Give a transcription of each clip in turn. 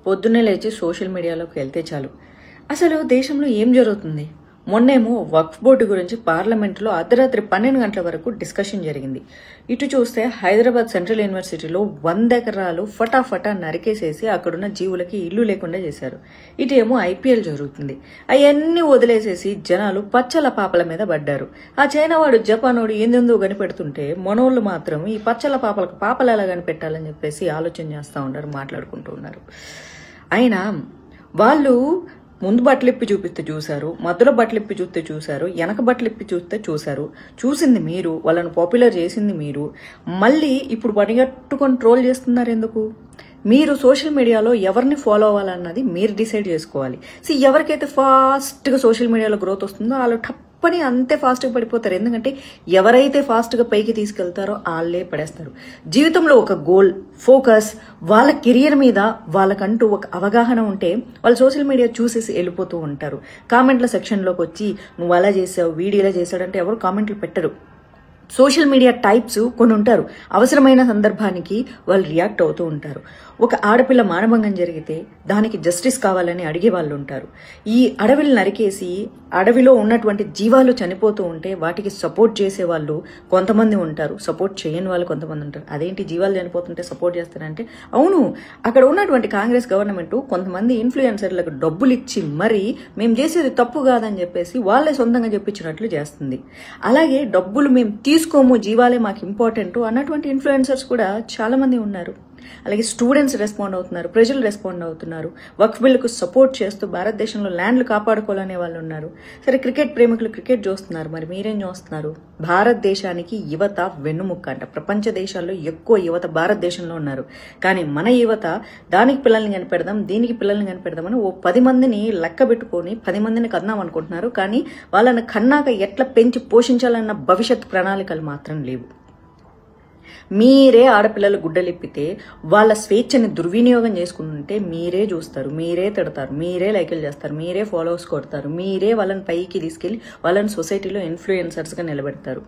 పొద్దున్నే లేచి సోషల్ మీడియాలోకి వెళ్తే చాలు అసలు దేశంలో ఏం జరుగుతుంది. మొన్నేమో వక్ఫ్ బోర్డు గురించి పార్లమెంట్లో అర్ధరాత్రి 12 గంటల వరకు డిస్కషన్ జరిగింది. ఇటు చూస్తే హైదరాబాద్ సెంట్రల్ యూనివర్సిటీలో 100 ఎకరాలు ఫటాఫటా నరికేసేసి అక్కడున్న జీవులకి ఇల్లు లేకుండా చేశారు. ఇటు ఏమో ఐపీఎల్ జరుగుతుంది. అవన్నీ వదిలేసేసి జనాలు పచ్చల పాపల మీద పడ్డారు. ఆ చైనా వాడు జపానోడు ఏందెందో కనిపెడుతుంటే మనోళ్ళు మాత్రం ఈ పచ్చల పాపలకు పాపలు ఎలా కనిపెట్టాలని చెప్పేసి ఆలోచన చేస్తూ ఉన్నారు, మాట్లాడుకుంటూ ఉన్నారు. అయినా వాళ్ళు ముందు బట్టలిప్పి చూపిస్తే చూశారు, మధ్యలో బట్టలిప్పి చూస్తే చూశారు, వెనక బట్టలిప్పి చూస్తే చూశారు. చూసింది మీరు, వాళ్ళని పాపులర్ చేసింది మీరు. మళ్ళీ ఇప్పుడు పనిగట్టుకొని ట్రోల్ చేస్తున్నారు ఎందుకు? మీరు సోషల్ మీడియాలో ఎవరిని ఫాలో అవ్వాలన్నది మీరు డిసైడ్ చేసుకోవాలి. ఎవరికైతే ఫాస్ట్గా సోషల్ మీడియాలో గ్రోత్ వస్తుందో వాళ్ళు టప్పని అంతే ఫాస్ట్గా పడిపోతారు. ఎందుకంటే ఎవరైతే ఫాస్ట్గా పైకి తీసుకెళ్తారో వాళ్ళే పడేస్తారు. జీవితంలో ఒక గోల్, ఫోకస్, వాళ్ళ కెరియర్ మీద వాళ్ళకంటూ ఒక అవగాహన ఉంటే వాళ్ళు సోషల్ మీడియా చూసేసి వెళ్ళిపోతూ ఉంటారు. కామెంట్ల సెక్షన్లోకి వచ్చి నువ్వు అలా చేసావు, వీడియోలా చేశాడంటే ఎవరు కామెంట్లు పెట్టరు. సోషల్ మీడియా టైప్స్ కొన్ని ఉంటారు. అవసరమైన సందర్భానికి వాళ్ళు రియాక్ట్ అవుతూ ఉంటారు. ఒక ఆడపిల్ల మానభంగం జరిగితే దానికి జస్టిస్ కావాలని అడిగే వాళ్ళు ఉంటారు. ఈ అడవిని నరికేసి అడవిలో ఉన్నటువంటి జీవాలు చనిపోతూ ఉంటే వాటికి సపోర్ట్ చేసే వాళ్ళు కొంతమంది ఉంటారు, సపోర్ట్ చేయని వాళ్ళు కొంతమంది ఉంటారు. అదేంటి జీవాలు చనిపోతుంటే సపోర్ట్ చేస్తారంటే, అవును, అక్కడ ఉన్నటువంటి కాంగ్రెస్ గవర్నమెంట్ కొంతమంది ఇన్ఫ్లుయెన్సర్లకు డబ్బులు ఇచ్చి మరీ మేము చేసేది తప్పు కాదని చెప్పేసి వాళ్ళే సొంతంగా చెప్పించినట్లు చేస్తుంది. అలాగే డబ్బులు మేము తీసుకోము, జీవాలే మాకు ఇంపార్టెంట్ అన్నటువంటి ఇన్ఫ్లుయెన్సర్స్ కూడా చాలా మంది ఉన్నారు. అలాగే స్టూడెంట్స్ రెస్పాండ్ అవుతున్నారు, ప్రజలు రెస్పాండ్ అవుతున్నారు. వక్ఫ్ బిల్లుకు సపోర్ట్ చేస్తూ భారతదేశంలో ల్యాండ్లు కాపాడుకోవాలనే వాళ్ళు ఉన్నారు. సరే, క్రికెట్ ప్రేమికులు క్రికెట్ చూస్తున్నారు, మరి మీరేం చూస్తున్నారు? భారతదేశానికి యువత వెన్నుముక్క అంట. ప్రపంచ దేశాల్లో ఎక్కువ యువత భారతదేశంలో ఉన్నారు. కానీ మన యువత దానికి పిల్లల్ని కనిపెడదాం, దీనికి పిల్లల్ని కనిపెడదామని ఓ 10 మందిని లెక్క పెట్టుకొని 10 మందిని కన్నాం అనుకుంటున్నారు. కానీ వాళ్ళని కన్నాక ఎట్లా పెంచి పోషించాలన్న భవిష్యత్ ప్రణాళికలు మాత్రం లేవు. మీరే ఆడపిల్లలు గుడ్డలిప్పితే వాళ్ళ స్వేచ్ఛని దుర్వినియోగం చేసుకుంటుంటే మీరే చూస్తారు, మీరే తిడతారు, మీరే లైకులు చేస్తారు, మీరే ఫాలోవర్స్ కొడతారు, మీరే వాళ్ళని పైకి తీసుకెళ్లి వాళ్ళని సొసైటీలో ఇన్ఫ్లుయెన్సర్స్గా నిలబెడతారు.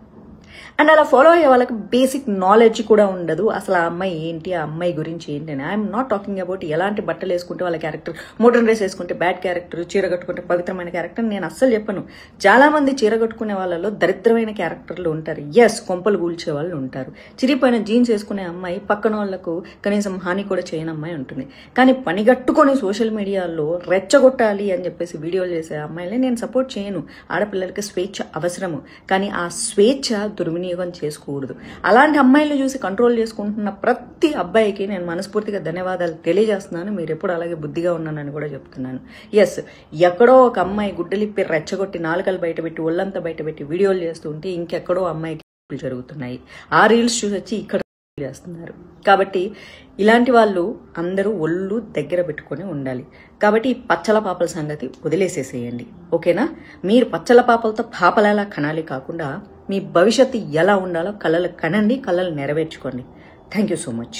అండ్ అలా ఫాలో అయ్యే వాళ్ళకి బేసిక్ నాలెడ్జ్ కూడా ఉండదు. అసలు ఆ అమ్మాయి ఏంటి, ఆ అమ్మాయి గురించి ఏంటి అని. ఐఎమ్ నాట్ టాకింగ్ అబౌట్ ఎలాంటి బట్టలు వేసుకుంటే వాళ్ళ క్యారెక్టర్, మోడర్న్ డ్రెస్ వేసుకుంటే బ్యాడ్ క్యారెక్టర్, చీర కట్టుకుంటే పవిత్రమైన క్యారెక్టర్ నేను అస్సలు చెప్పను. చాలా మంది చీర కట్టుకునే వాళ్ళలో దరిద్రమైన క్యారెక్టర్లు ఉంటారు. ఎస్, కొంపలు కూల్చే వాళ్ళు ఉంటారు. చిరిపోయిన జీన్స్ వేసుకునే అమ్మాయి పక్కన వాళ్లకు కనీసం హాని కూడా చేయని అమ్మాయి ఉంటుంది. కానీ పనిగట్టుకొని సోషల్ మీడియాలో రెచ్చగొట్టాలి అని చెప్పేసి వీడియోలు చేసే అమ్మాయిలే నేను సపోర్ట్ చేయను. ఆడపిల్లలకి స్వేచ్ఛ అవసరము, కానీ ఆ స్వేచ్ఛ దుర్వినియోగం చేసుకోకూడదు. అలాంటి అమ్మాయిలు చూసి కంట్రోల్ చేసుకుంటున్న ప్రతి అబ్బాయికి నేను మనస్ఫూర్తిగా ధన్యవాదాలు తెలియజేస్తున్నాను. మీరు ఎప్పుడు అలాగే బుద్ధిగా ఉన్నానని కూడా చెప్తున్నాను. ఎస్, ఎక్కడో ఒక అమ్మాయి గుడ్డలిప్పి రెచ్చగొట్టి నాలుకలు బయటపెట్టి ఒళ్ళంతా బయటపెట్టి వీడియోలు చేస్తూ ఉంటే ఇంకెక్కడో అమ్మాయికి జరుగుతున్నాయి. ఆ రీల్స్ చూసి వచ్చి ఇక్కడ చేస్తున్నారు. కాబట్టి ఇలాంటి వాళ్ళు అందరూ ఒళ్ళు దగ్గర పెట్టుకొని ఉండాలి. కాబట్టి ఈ పచ్చల పాపల సంగతి వదిలేసేసేయండి, ఓకేనా? మీరు పచ్చల పాపలతో పాపలలా కనాలి కాకుండా మీ భవిష్యత్తు ఎలా ఉండాలో కలలు కనండి, కలలు నెరవేర్చుకోండి. Thank you so much.